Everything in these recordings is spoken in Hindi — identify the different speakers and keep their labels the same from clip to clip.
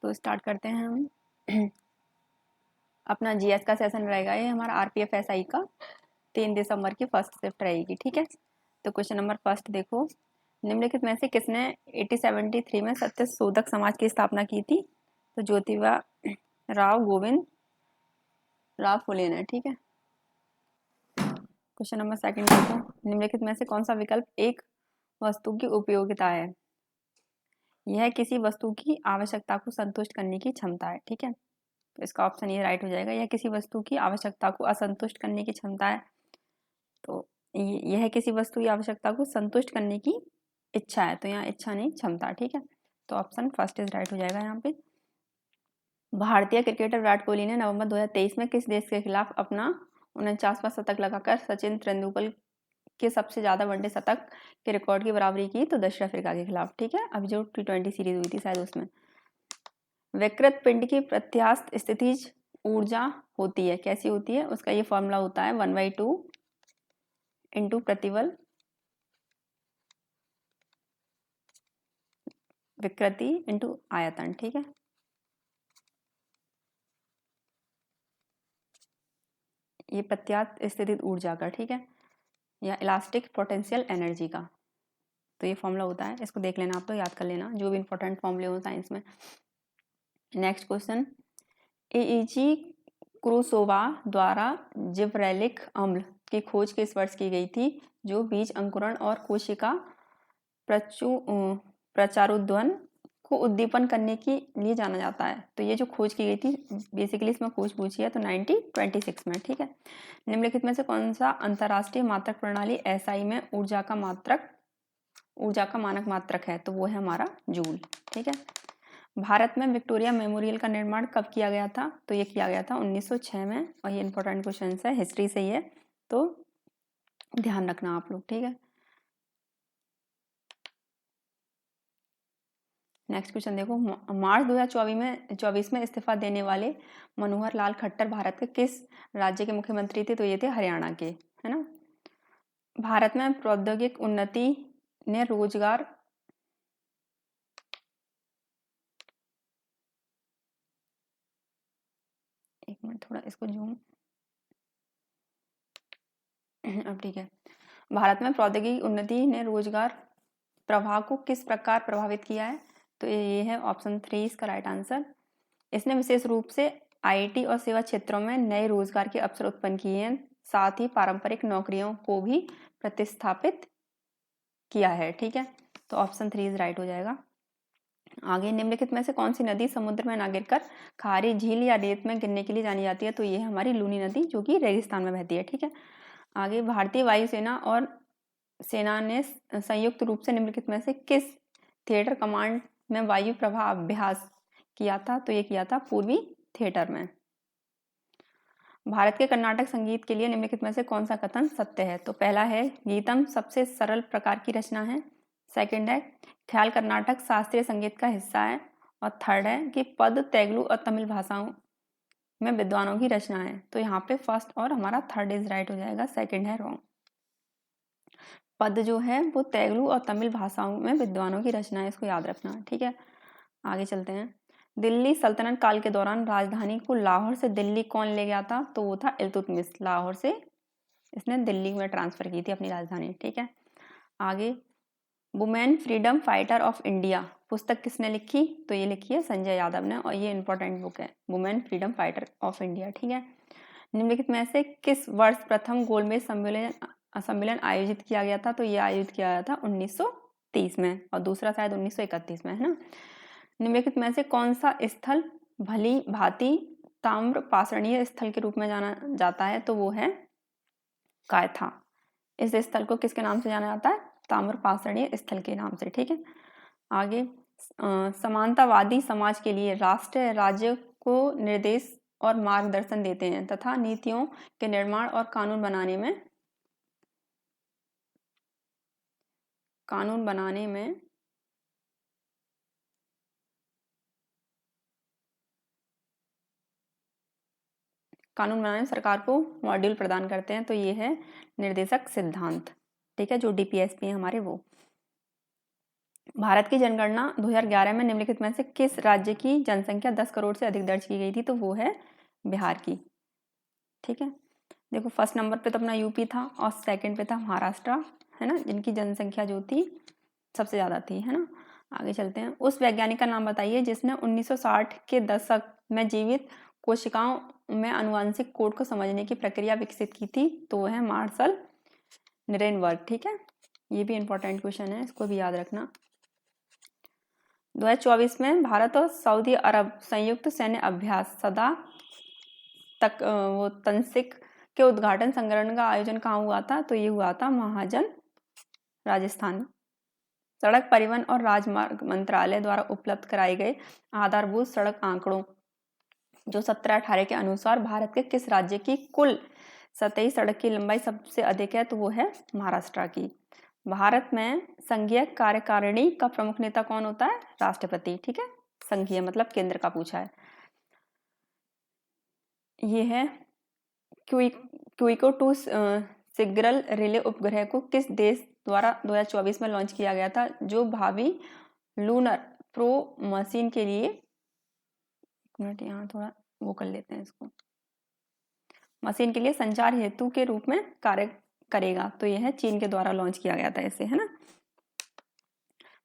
Speaker 1: तो स्टार्ट करते हैं हम। अपना जीएस का सेशन रहेगा ये हमारा आरपीएफ एसआई का 3 दिसंबर की फर्स्ट शिफ्ट रहेगी। ठीक है, तो क्वेश्चन नंबर फर्स्ट देखो, निम्नलिखित में से किसने 1873 में सत्यशोधक समाज की स्थापना की थी? तो ज्योतिबा राव गोविंद राव फुले ने। ठीक है, क्वेश्चन नंबर सेकंड देखो, निम्नलिखित में से कौन सा विकल्प एक वस्तु की उपयोगिता है? यह किसी वस्तु की आवश्यकता को संतुष्ट करने की क्षमता है। ठीक है, तो इसका ऑप्शन ये राइट हो जाएगा, यह किसी वस्तु की आवश्यकता को असंतुष्ट करने की क्षमता है। तो यह किसी वस्तु की आवश्यकता को संतुष्ट करने की इच्छा है, तो यहाँ इच्छा नहीं क्षमता। ठीक है, तो ऑप्शन फर्स्ट इज राइट हो जाएगा यहाँ पे। भारतीय क्रिकेटर विराट कोहली ने नवंबर 2023 में किस देश के खिलाफ अपना 49वां शतक लगाकर सचिन तेंदुलकर के सबसे ज्यादा वनडे शतक के रिकॉर्ड की बराबरी की? तो दक्षिण अफ्रीका के खिलाफ। ठीक है, अभी जो T20 सीरीज हुई थी शायद उसमें। विकृत पिंड की प्रत्यास्थ स्थितिज ऊर्जा होती है, कैसी होती है? उसका ये फॉर्मूला होता है 1/2 इंटू प्रतिबल विकृति इंटू आयतन। ठीक है, ये प्रत्यास्थ स्थितिज ऊर्जा का, ठीक है, या इलास्टिक पोटेंशियल एनर्जी का। तो ये फॉर्मूला होता है, इसको देख लेना आप, तो याद कर लेना जो भी इंपॉर्टेंट फॉर्मूले हो साइंस में। नेक्स्ट क्वेश्चन, एईजी क्रूसोवा द्वारा जिब्रेलिक अम्ल की खोज किस वर्ष की गई थी, जो बीज अंकुरण और कोशिका प्रचारोद्वहन को उद्दीपन करने के लिए जाना जाता है? तो ये जो खोज की गई थी, बेसिकली इसमें खोज पूछी है तो 1926 में। ठीक है, निम्नलिखित में से कौन सा अंतरराष्ट्रीय मात्रक प्रणाली एसआई में ऊर्जा का मानक मात्रक है? तो वो है हमारा जूल। ठीक है, भारत में विक्टोरिया मेमोरियल का निर्माण कब किया गया था? तो ये किया गया था 1906 में, और ये इंपॉर्टेंट क्वेश्चन है, हिस्ट्री से ही है, तो ध्यान रखना आप लोग। ठीक है, नेक्स्ट क्वेश्चन देखो, मार्च 2024 में इस्तीफा देने वाले मनोहर लाल खट्टर भारत के किस राज्य के मुख्यमंत्री थे? तो ये थे हरियाणा के, है ना। भारत में प्रौद्योगिक उन्नति ने रोजगार एक मिनट थोड़ा इसको जूम अब ठीक है, भारत में प्रौद्योगिकी उन्नति ने रोजगार प्रवाह को किस प्रकार प्रभावित किया है? तो ये है ऑप्शन 3 इसका राइट आंसर। इसने विशेष रूप से आईटी और सेवा क्षेत्रों में नए रोजगार के अवसर उत्पन्न किए हैं, साथ ही पारंपरिक नौकरियों को भी प्रतिस्थापित किया है। ठीक है, तो ऑप्शन 3 इज राइट हो जाएगा। आगे, निम्नलिखित में से कौन सी नदी समुद्र में ना गिरकर खारी झील या रेत में गिरने के लिए जानी जाती है? तो ये है हमारी लूनी नदी, जो कि रेगिस्तान में बहती है। ठीक है, आगे, भारतीय वायुसेना और सेना ने संयुक्त रूप से निम्नलिखित में से किस थिएटर कमांड में वायु प्रवाह अभ्यास किया था? तो ये किया था पूर्वी थिएटर में। भारत के कर्नाटक संगीत के लिए निम्नलिखित में से कौन सा कथन सत्य है? तो पहला है, गीतम सबसे सरल प्रकार की रचना है। सेकंड है, ख्याल कर्नाटक शास्त्रीय संगीत का हिस्सा है। और थर्ड है कि पद तेलुगु और तमिल भाषाओं में विद्वानों की रचना है। तो यहाँ पे फर्स्ट और हमारा थर्ड इज राइट हो जाएगा, सेकंड है रॉन्ग। पद जो है वो तेलुगु और तमिल भाषाओं में विद्वानों की रचना है, इसको याद रखना। ठीक है, आगे चलते हैं। दिल्ली सल्तनत काल के दौरान राजधानी को लाहौर से दिल्ली कौन ले गया था? तो वो था इल्तुतमिश। लाहौर से इसने दिल्ली में ट्रांसफर की थी अपनी राजधानी। ठीक है, आगे, women freedom fighter of India पुस्तक किसने लिखी? तो ये लिखी है संजय यादव ने, और ये इंपॉर्टेंट बुक है, women freedom fighter of India. ठीक है, निम्नलिखित में से किस वर्ष प्रथम गोलमेज सम्मेलन आयोजित किया गया था? तो ये आयोजित किया गया था 1930 में, और दूसरा शायद 1931 में, है ना। निम्नलिखित में से कौन सा स्थल भली भांति ताम्र पाषाणीय स्थल के रूप में जाना जाता है? तो वो है कायथा। इस स्थल को किसके नाम से जाना जाता है? ताम्र पाषाणीय स्थल के नाम से। ठीक है, आगे, समानतावादी समाज के लिए राष्ट्र राज्य को निर्देश और मार्गदर्शन देते हैं तथा नीतियों के निर्माण और कानून बनाने में सरकार को मॉड्यूल प्रदान करते हैं। तो ये है निर्देशक सिद्धांत। ठीक है, जो डीपीएसपी है हमारे वो। भारत की जनगणना 2011 में निम्नलिखित में से किस राज्य की जनसंख्या 10 करोड़ से अधिक दर्ज की गई थी? तो वो है बिहार की। ठीक है, देखो फर्स्ट नंबर पे तो अपना यूपी था और सेकंड पे था महाराष्ट्र, है ना, जिनकी जनसंख्या जो थी सबसे ज़्यादा थी, है ना। आगे चलते हैं। उस वैज्ञानिक का नाम बताइए जिसने 1960 के दशक में जीवित कोशिकाओं में आनुवंशिक कोड को समझने की प्रक्रिया विकसित की थी। तो वो है मार्शल निरेनबर्ग। ठीक है, ये भी इंपॉर्टेंट क्वेश्चन है, इसको भी याद रखना। 2024 में भारत और सऊदी अरब संयुक्त सैन्य अभ्यास सदा तक वो तनसिक के उद्घाटन संग्रहण का आयोजन कहाँ हुआ था? तो ये हुआ था महाजन, राजस्थान। सड़क परिवहन और राजमार्ग मंत्रालय द्वारा उपलब्ध कराए गए आधारभूत सड़क आंकड़ों जो 17-18 के अनुसार भारत के किस राज्य की कुल सतही सड़क की लंबाई सबसे अधिक है? तो वो है महाराष्ट्र की। भारत में संघीय कार्यकारिणी का प्रमुख नेता कौन होता है? राष्ट्रपति। ठीक है, संघीय मतलब केंद्र का पूछा है। ये है क्विको 2 सिग्नल रिले उपग्रह को किस देश द्वारा 2024 में लॉन्च किया गया था? जो भावी लूनर प्रो मशीन के लिए, एक मिनट यहाँ थोड़ा वो कर लेते हैं इसको, मशीन के लिए संचार हेतु के रूप में कार्य करेगा। तो यह है चीन के द्वारा लॉन्च किया गया था इसे, है ना।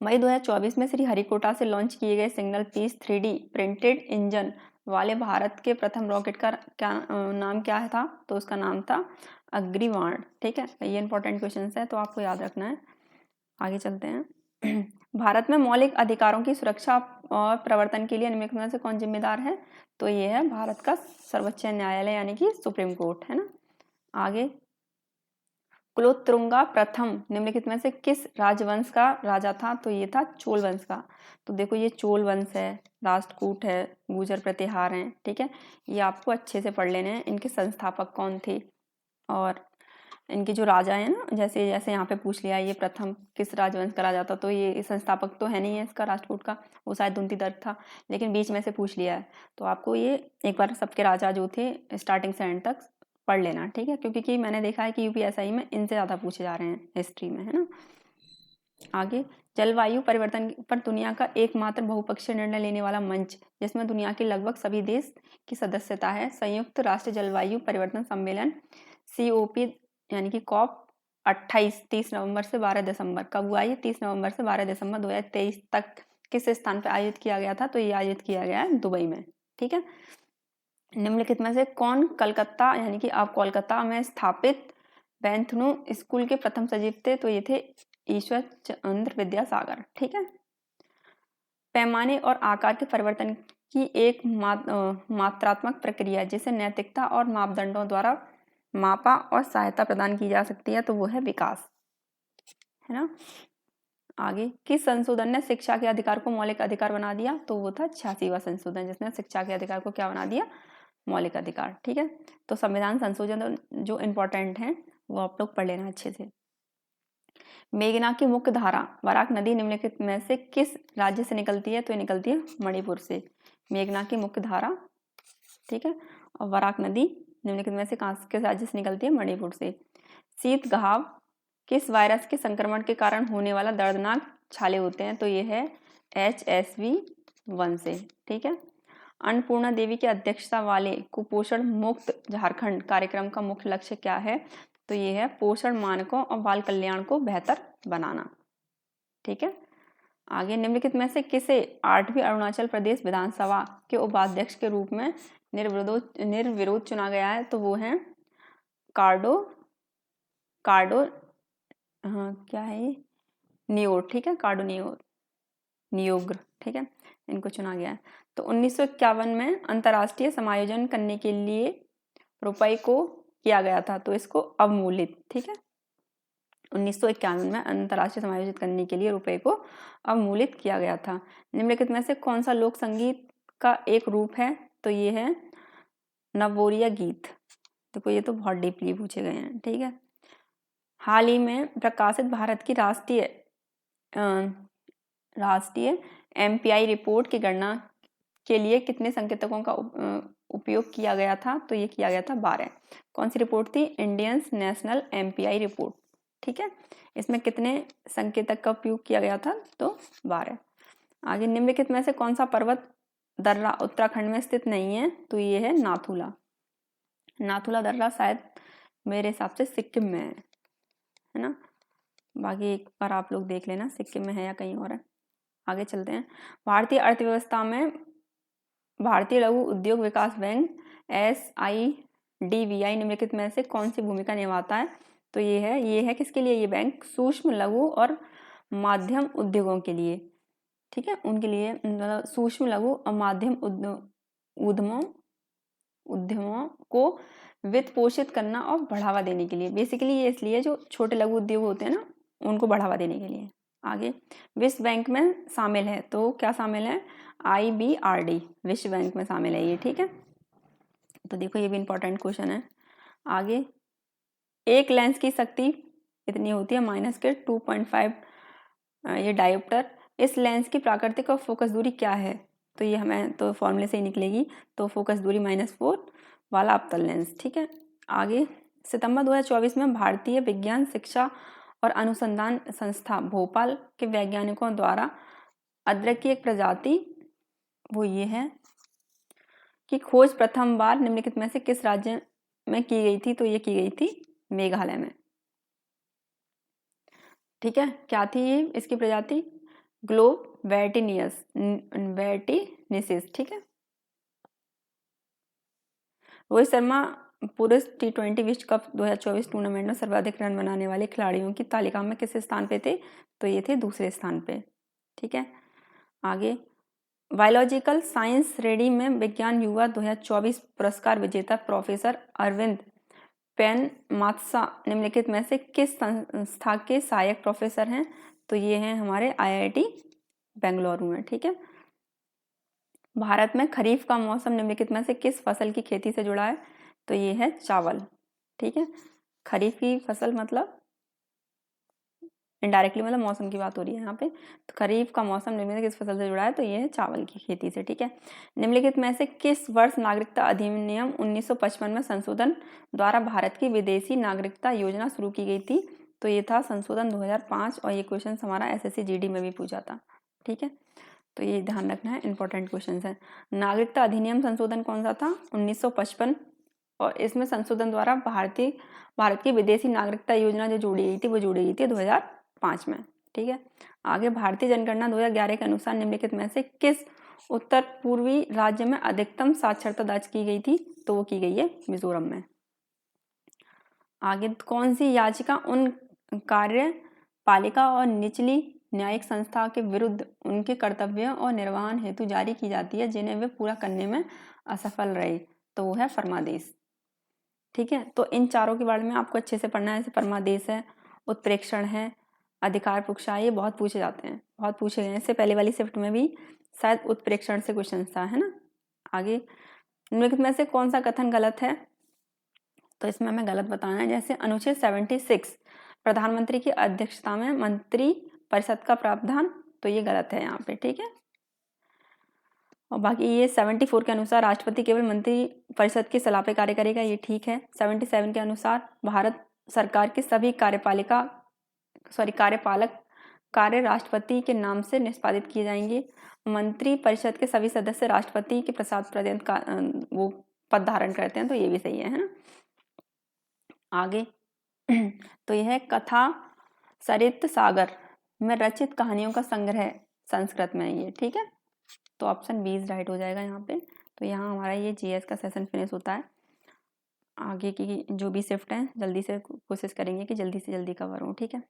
Speaker 1: मई 2024 में श्रीहरिकोटा से लॉन्च किए गए single piece 3D printed engine वाले भारत के प्रथम रॉकेट का क्या नाम क्या था? तो उसका नाम था अग्निबाण। ठीक है, ये इंपॉर्टेंट क्वेश्चन है तो आपको याद रखना है। आगे चलते हैं। भारत में मौलिक अधिकारों की सुरक्षा और प्रवर्तन के लिए निम्नलिखित में से कौन जिम्मेदार है? तो ये है भारत का सर्वोच्च न्यायालय यानी कि सुप्रीम कोर्ट, है ना। आगे, कुलोत्तुंगा प्रथम निम्नलिखित में से किस राजवंश का राजा था? तो ये था चोल वंश का। तो देखो ये चोल वंश है, राष्ट्रकूट है, गुर्जर प्रतिहार हैं। ठीक है, ये आपको अच्छे से पढ़ लेने हैं। इनके संस्थापक कौन थे और इनके जो राजा है ना, जैसे जैसे यहाँ पे पूछ लिया ये प्रथम किस राजवंश का राजा था, तो ये संस्थापक तो है नहीं है इसका राष्ट्रकूट का, वो शायद दुंतीदर्ग था, लेकिन बीच में से पूछ लिया है। तो आपको ये एक बार सबके राजा जो थे स्टार्टिंग से एंड तक पढ़ लेना। ठीक है, क्योंकि मैंने देखा है कि यूपीएसआई में इनसे ज़्यादा पूछे जा रहे हैं हिस्ट्री में, है ना। आगे, जलवायु परिवर्तन पर दुनिया का एकमात्र बहुपक्षीय निर्णय लेने वाला मंच जिसमें दुनिया के लगभग सभी देश की सदस्यता है, संयुक्त राष्ट्र जलवायु परिवर्तन सम्मेलन COP यानी कि COP 28 30 नवंबर से 12 दिसंबर कब हुआ? ये 30 नवंबर से 12 दिसंबर 2023 तक किस स्थान पर आयोजित किया गया था? तो ये आयोजित किया गया है दुबई में। ठीक है, निम्नलिखित में से कौन कलकत्ता यानी कि अब कोलकाता में स्थापित बेंथनु स्कूल के प्रथम सचिव थे? तो ये थे ईश्वर चंद्र विद्यासागर। ठीक है, पैमाने और आकार के परिवर्तन की एक मात्रात्मक प्रक्रिया जिसे नैतिकता और मापदंडों द्वारा मापा और सहायता प्रदान की जा सकती है, तो वो है विकास, है ना। आगे, किस संशोधन ने शिक्षा के अधिकार को मौलिक अधिकार बना दिया? तो वो था 86वां संशोधन जिसने शिक्षा के अधिकार को क्या बना दिया? मौलिक अधिकार। ठीक है, तो संविधान संशोधन जो इम्पोर्टेंट है वो आप लोग पढ़ लेना अच्छे से। मेघना की मुख्य धारा बराक नदी निम्नलिखित में से किस राज्य से निकलती है? तो ये निकलती है मणिपुर से, मेघना की मुख्य धारा। ठीक है, और बराक नदी निम्नलिखित में से किस राज्य से निकलती है? मणिपुर से। शीत घाव किस वायरस के संक्रमण के कारण होने वाला दर्दनाक छाले होते हैं? तो ये है HSV1 से। ठीक है, अन्नपूर्णा देवी की अध्यक्षता वाले कुपोषण मुक्त झारखंड कार्यक्रम का मुख्य लक्ष्य क्या है? तो ये है पोषण मानकों और बाल कल्याण को बेहतर बनाना। ठीक है, आगे, निम्नलिखित में से किसे 8वीं अरुणाचल प्रदेश विधानसभा के उपाध्यक्ष के रूप में निर्विरोध चुना गया है? तो वो है कार्डो क्या है ये? नियोर। ठीक है, कार्डो नियोग्र। ठीक है, इनको चुना गया है। तो 1951 में अंतर्राष्ट्रीय समायोजन करने के लिए रुपए को किया गया था, तो इसको अवमूलित। ठीक है, 1951 में अंतर्राष्ट्रीय समायोजित करने के लिए रुपए को अवमूलित किया गया था। निम्नलिखित में से कौन सा लोक संगीत का एक रूप है? तो ये है नवोरिया गीत। देखो ये तो बहुत डीपली पूछे गए हैं। ठीक है, हाल ही में प्रकाशित भारत की राष्ट्रीय MPI रिपोर्ट की गणना के लिए कितने संकेतकों का उपयोग किया गया था? तो ये किया गया था 12। कौन सी रिपोर्ट थी? Indian national MPI report. ठीक है। इसमें कितने संकेतक का उपयोग किया गया था? तो 12। आगे निम्नलिखित में से कौन सा पर्वत दर्रा उत्तराखंड में स्थित नहीं है? तो ये है नाथुला। नाथुला दर्रा शायद मेरे हिसाब से सिक्किम में है ना। बाकी एक बार आप लोग देख लेना सिक्किम में है या कहीं और है। आगे चलते हैं। भारतीय अर्थव्यवस्था में भारतीय लघु उद्योग विकास बैंक SIDBI निम्नलिखित में से कौन सी भूमिका निभाता है? तो ये है किसके लिए? ये बैंक सूक्ष्म लघु और माध्यम उद्योगों के लिए, ठीक है, उनके लिए, मतलब सूक्ष्म लघु और माध्यम उद्यमों को वित्त पोषित करना और बढ़ावा देने के लिए। बेसिकली ये इसलिए जो छोटे लघु उद्योग होते हैं ना, उनको बढ़ावा देने के लिए। आगे विश्व बैंक में शामिल है, तो क्या शामिल है? IBRD विश्व बैंक में शामिल है ये, ठीक है। तो देखो ये भी इंपॉर्टेंट क्वेश्चन है। आगे एक लेंस की शक्ति इतनी होती है -2.5 ये डायोप्टर। इस लेंस की प्राकृतिक और फोकस दूरी क्या है? तो ये हमें तो फॉर्मूले से ही निकलेगी। तो फोकस दूरी -4 वाला अवतल लेंस, ठीक है। आगे सितंबर 2024 में भारतीय विज्ञान शिक्षा और अनुसंधान संस्था भोपाल के वैज्ञानिकों द्वारा अदरक की एक प्रजाति वो ये है कि खोज प्रथम बार निम्नलिखित में से किस राज्य में की गई थी? तो ये की गई थी मेघालय में, ठीक है। क्या थी ये इसकी प्रजाति? वेटिनिसिस, ठीक है। रोहित शर्मा पुरुष T20 विश्व कप 2024 टूर्नामेंट में सर्वाधिक रन बनाने वाले खिलाड़ियों की तालिका में किस स्थान पे थे? तो ये थे दूसरे स्थान पे, ठीक है। आगे बायोलॉजिकल साइंस रेडी में विज्ञान युवा 2024 पुरस्कार विजेता प्रोफेसर अरविंद पेन मात्सा निम्नलिखित में से किस संस्था के सहायक प्रोफेसर हैं? तो ये हैं हमारे IIT बेंगलुरु में, ठीक है। भारत में खरीफ का मौसम निम्नलिखित में से किस फसल की खेती से जुड़ा है? तो ये है चावल, ठीक है। खरीफ की फसल मतलब इनडायरेक्टली मतलब मौसम की बात हो रही है यहाँ पे। तो खरीफ का मौसम निम्नलिखित किस फसल से जुड़ा है? तो ये है चावल की खेती से, ठीक है। निम्नलिखित में से किस वर्ष नागरिकता अधिनियम 1955 में संशोधन द्वारा भारत की विदेशी नागरिकता योजना शुरू की गई थी? तो ये था संशोधन 2005 और ये क्वेश्चन हमारा SSC GD में भी पूछा था, ठीक है। तो ये ध्यान रखना है, इंपॉर्टेंट क्वेश्चन है। नागरिकता अधिनियम संशोधन कौन सा था? 1955। और इसमें संशोधन द्वारा भारत की विदेशी नागरिकता योजना जो जोड़ी गई थी वो जोड़ी गई थी 2005 में, ठीक है। आगे भारतीय जनगणना 2011 के अनुसार निम्नलिखित में से किस उत्तर पूर्वी राज्य में अधिकतम साक्षरता दर्ज की गई थी? तो वो की गई है मिजोरम में। आगे कौन सी याचिका उन कार्यपालिका और निचली न्यायिक संस्था के विरुद्ध उनके कर्तव्यों और निर्वहन हेतु जारी की जाती है जिन्हें वे पूरा करने में असफल रहे? तो वो है फरमादेश, ठीक है। तो इन चारों के बारे में आपको अच्छे से पढ़ना है। जैसे फरमादेश है, उत्प्रेक्षण है, अधिकार पुरस्कार, ये बहुत पूछे जाते हैं, बहुत पूछे गए हैं। इससे पहले वाली शिफ्ट में भी शायद उत्प्रेक्षण से क्वेश्चन था, है ना। आगे निम्नलिखित में से कौन सा कथन गलत है? तो इसमें हमें गलत बताना है। जैसे अनुच्छेद 76 प्रधानमंत्री की अध्यक्षता में मंत्री परिषद का प्रावधान, तो ये गलत है यहाँ पे, ठीक है। और बाकी ये 74 के अनुसार राष्ट्रपति केवल मंत्री परिषद की सलाह पे कार्य करेगा, ये ठीक है। 77 के अनुसार भारत सरकार के सभी कार्यपालक कार्य राष्ट्रपति के नाम से निष्पादित किए जाएंगे। मंत्री परिषद के सभी सदस्य राष्ट्रपति के प्रसाद पर्यंत का वो पद धारण करते हैं, तो ये भी सही है ना। आगे तो यह है कथा सरित सागर में रचित कहानियों का संग्रह संस्कृत में है ये, ठीक है। तो ऑप्शन 20 राइट हो जाएगा यहाँ पे। तो यहाँ हमारा ये GS का सेशन फिनिश होता है। आगे की जो भी शिफ्ट है जल्दी से कोशिश करेंगे कि जल्दी से जल्दी कवर हो, ठीक है।